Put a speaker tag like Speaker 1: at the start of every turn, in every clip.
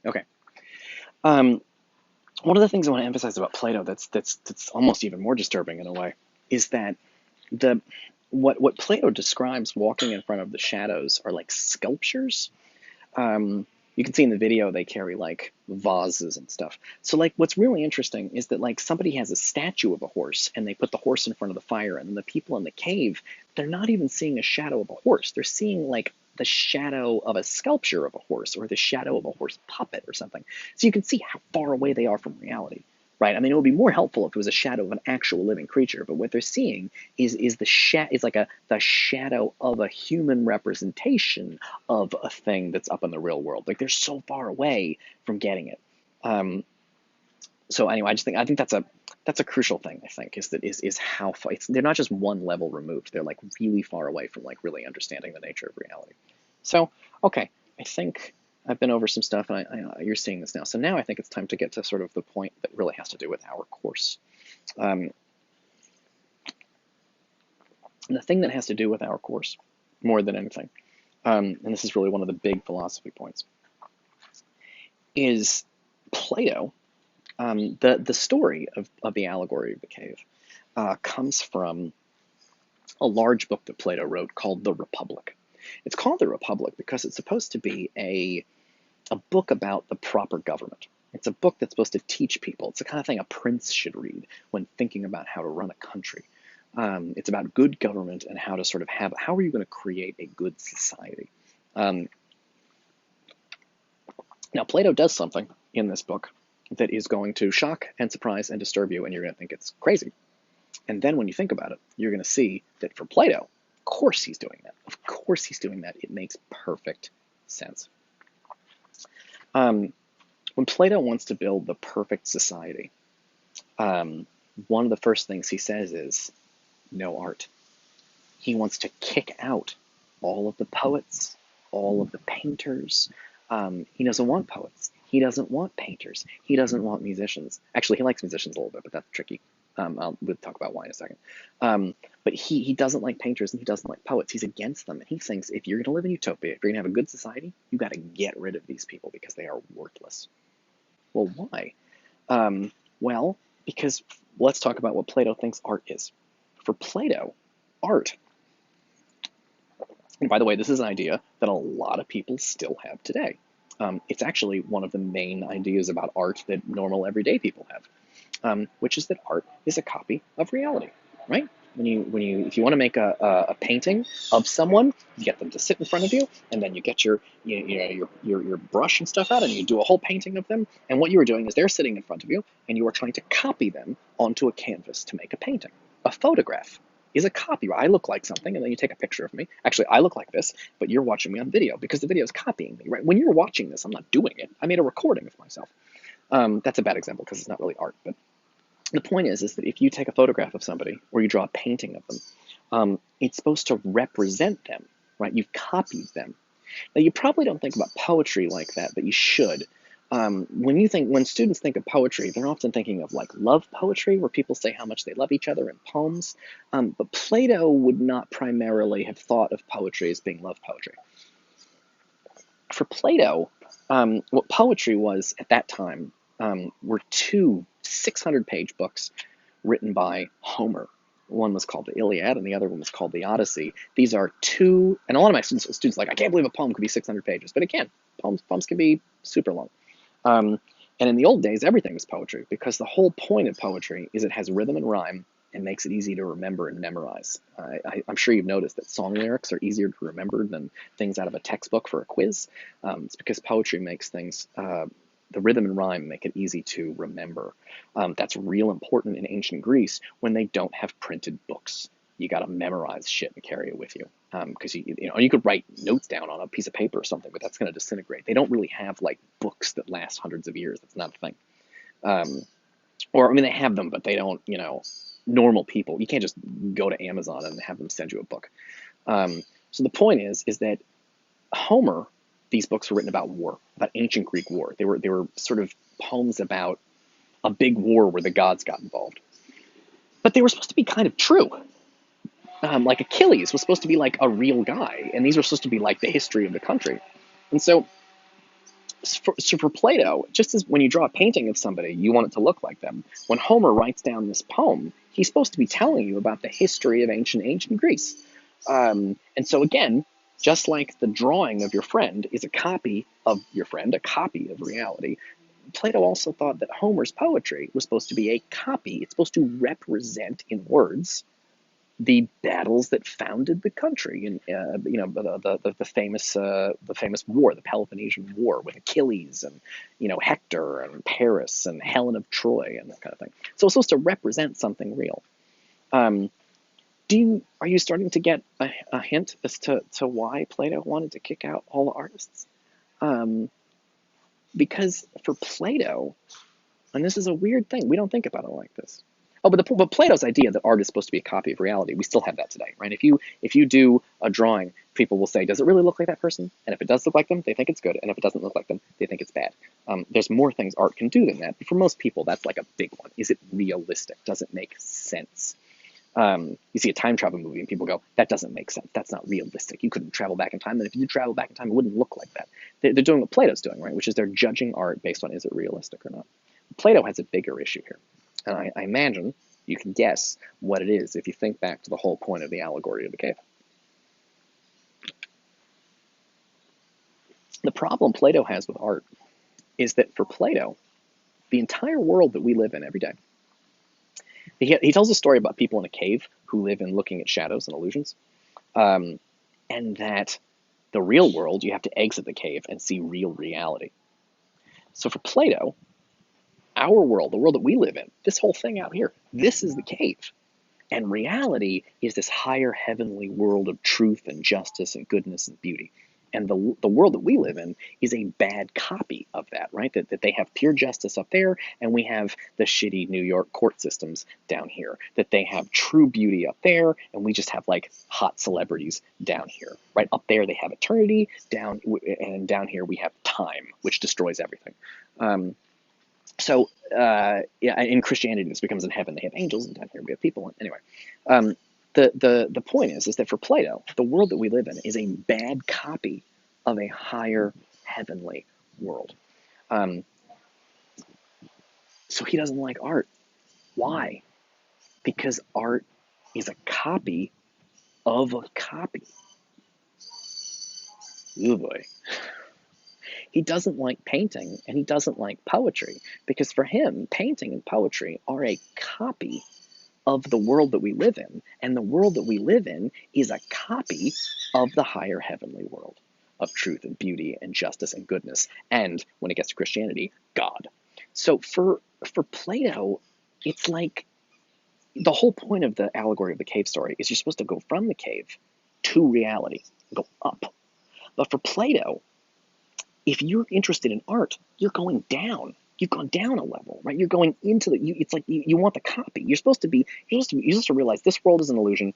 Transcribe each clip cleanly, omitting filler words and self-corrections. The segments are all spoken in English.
Speaker 1: Okay. Um, One of the things I want to emphasize about Plato that's almost even more disturbing in a way is that the what Plato describes walking in front of the shadows are like sculptures. um, you can see in the video they carry like vases and stuff. So like what's really interesting is that like somebody has a statue of a horse and they put the horse in front of the fire, and then the people in the cave, they're not even seeing a shadow of a horse. They're seeing like the shadow of a sculpture of a horse or the shadow of a horse puppet or something. So you can see how far away they are from reality. Right? I mean, it would be more helpful if it was a shadow of an actual living creature, but what they're seeing is like the shadow of a human representation of a thing that's up in the real world. Like they're so far away from getting it. Um, so anyway, I think that's a crucial thing. I think is how far they're not just one level removed. They're like really far away from like really understanding the nature of reality. So okay, I think I've been over some stuff, and you're seeing this now. So now I think it's time to get to sort of the point that really has to do with our course. Um, and the thing that has to do with our course more than anything, and this is really one of the big philosophy points, is Plato. The story of the allegory of the cave comes from a large book that Plato wrote called The Republic. It's called The Republic because it's supposed to be a book about the proper government. It's a book that's supposed to teach people. It's the kind of thing a prince should read when thinking about how to run a country. It's about good government and how to sort of how are you going to create a good society. Um, Now, Plato does something in this book that is going to shock and surprise and disturb you, and you're going to think it's crazy. And then when you think about it, you're going to see that for Plato, of course he's doing that. Of course he's doing that. It makes perfect sense. Um, when Plato wants to build the perfect society, one of the first things he says is no art. He wants to kick out all of the poets, all of the painters. He doesn't want poets. He doesn't want painters. He doesn't want musicians. Actually, he likes musicians a little bit, but that's tricky. We'll talk about why in a second. But he doesn't like painters and he doesn't like poets. He's against them. And he thinks if you're going to live in utopia, if you're going to have a good society, you've got to get rid of these people because they are worthless. Well, why? Well, because let's talk about what Plato thinks art is. For Plato, art, and by the way, this is an idea that a lot of people still have today. It's actually one of the main ideas about art that normal everyday people have, which is that art is a copy of reality, right? If you want to make a painting of someone, you get them to sit in front of you, and then you get your brush and stuff out, and you do a whole painting of them. And what you are doing is they're sitting in front of you, and you are trying to copy them onto a canvas to make a painting. A photograph is a copy. I look like something, and then you take a picture of me. Actually, I look like this, but you're watching me on video because the video is copying me, right? When you're watching this, I'm not doing it. I made a recording of myself. That's a bad example because it's not really art, but the point is that if you take a photograph of somebody or you draw a painting of them, it's supposed to represent them, right? You've copied them. Now, you probably don't think about poetry like that, but you should. When students think of poetry, they're often thinking of like love poetry, where people say how much they love each other in poems. But Plato would not primarily have thought of poetry as being love poetry. For Plato, what poetry was at that time were two 600-page books written by Homer. One was called the Iliad, and the other one was called the Odyssey. These are two, and a lot of my students are like, I can't believe a poem could be 600 pages, but it can. Poems can be super long. And in the old days, everything was poetry, because the whole point of poetry is it has rhythm and rhyme and makes it easy to remember and memorize. I'm sure you've noticed that song lyrics are easier to remember than things out of a textbook for a quiz. It's because poetry makes things, the rhythm and rhyme make it easy to remember. That's real important in ancient Greece when they don't have printed books. You got to memorize shit and carry it with you, because you could write notes down on a piece of paper or something, but that's going to disintegrate. They don't really have like books that last hundreds of years. That's not a thing. Or I mean, they have them, but they don't. Normal people, you can't just go to Amazon and have them send you a book. So the point is that Homer, these books were written about war, about ancient Greek war. They were sort of poems about a big war where the gods got involved, but they were supposed to be kind of true. Like Achilles was supposed to be like a real guy, and these were supposed to be like the history of the country. And so So for Plato, just as when you draw a painting of somebody, you want it to look like them. When Homer writes down this poem, he's supposed to be telling you about the history of ancient Greece. And so again, just like the drawing of your friend is a copy of your friend, a copy of reality, Plato also thought that Homer's poetry was supposed to be a copy. It's supposed to represent in words the battles that founded the country, and the famous war, the Peloponnesian War, with Achilles and Hector and Paris and Helen of Troy and that kind of thing. So it's supposed to represent something real. Um, are you starting to get a hint as to why Plato wanted to kick out all the artists? Um, because for Plato, and this is a weird thing, we don't think about it like this. Oh, but Plato's idea that art is supposed to be a copy of reality, we still have that today, right? If you do a drawing, people will say, does it really look like that person? And if it does look like them, they think it's good. And if it doesn't look like them, they think it's bad. There's more things art can do than that. But for most people, that's like a big one. Is it realistic? Does it make sense? You see a time travel movie and people go, that doesn't make sense. That's not realistic. You couldn't travel back in time. And if you travel back in time, it wouldn't look like that. They're doing what Plato's doing, right? Which is they're judging art based on is it realistic or not. Plato has a bigger issue here. And I imagine you can guess what it is if you think back to the whole point of the allegory of the cave. The problem Plato has with art is that for Plato, the entire world that we live in every day, he tells a story about people in a cave who live in looking at shadows and illusions, and that the real world, you have to exit the cave and see real reality. So for Plato, our world, the world that we live in, this whole thing out here, this is the cave. And reality is this higher heavenly world of truth and justice and goodness and beauty. And the world that we live in is a bad copy of that, right? That they have pure justice up there, and we have the shitty New York court systems down here. That they have true beauty up there, and we just have like hot celebrities down here, right? Up there they have eternity, and down here we have time, which destroys everything. In Christianity, this becomes in heaven. They have angels, and down here we have people. And anyway, the point is that for Plato, the world that we live in is a bad copy of a higher heavenly world. So he doesn't like art. Why? Because art is a copy of a copy. Oh boy. He doesn't like painting, and he doesn't like poetry, because for him, painting and poetry are a copy of the world that we live in, and the world that we live in is a copy of the higher heavenly world of truth and beauty and justice and goodness, and when it gets to Christianity, God. So for Plato, it's like the whole point of the allegory of the cave story is you're supposed to go from the cave to reality, go up. But for Plato, if you're interested in art, you're going down. You've gone down a level, right? You're going into it's like you want the copy. You're supposed to realize this world is an illusion.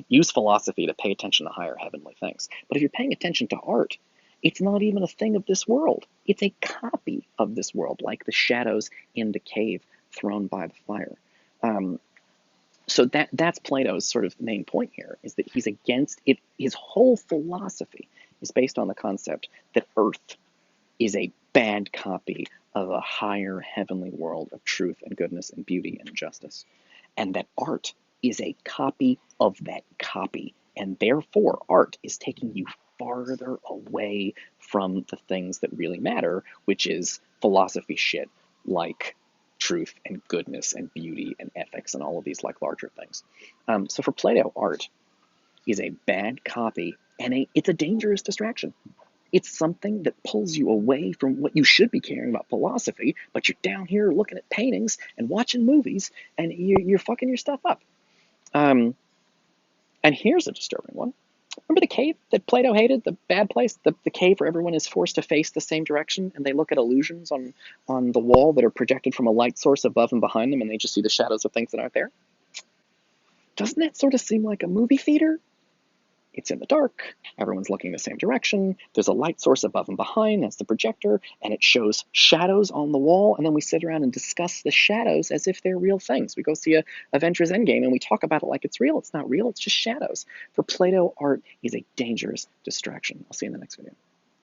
Speaker 1: Use philosophy to pay attention to higher heavenly things. But if you're paying attention to art, it's not even a thing of this world. It's a copy of this world, like the shadows in the cave thrown by the fire. So that's Plato's sort of main point here, is that he's against it. His whole philosophy is based on the concept that Earth is a bad copy of a higher heavenly world of truth and goodness and beauty and justice. And that art is a copy of that copy. And therefore, art is taking you farther away from the things that really matter, which is philosophy shit like truth and goodness and beauty and ethics and all of these like larger things. So for Plato, art is a bad copy, and it's a dangerous distraction. It's something that pulls you away from what you should be caring about philosophy, but you're down here looking at paintings and watching movies, and you're fucking your stuff up. And here's a disturbing one. Remember the cave that Plato hated, the bad place, the cave where everyone is forced to face the same direction, and they look at illusions on the wall that are projected from a light source above and behind them, and they just see the shadows of things that aren't there? Doesn't that sort of seem like a movie theater? It's in the dark, everyone's looking the same direction, there's a light source above and behind, that's the projector, and it shows shadows on the wall, and then we sit around and discuss the shadows as if they're real things. We go see a Avengers Endgame and we talk about it like it's real. It's not real, it's just shadows. For Plato, art is a dangerous distraction. I'll see you in the next video.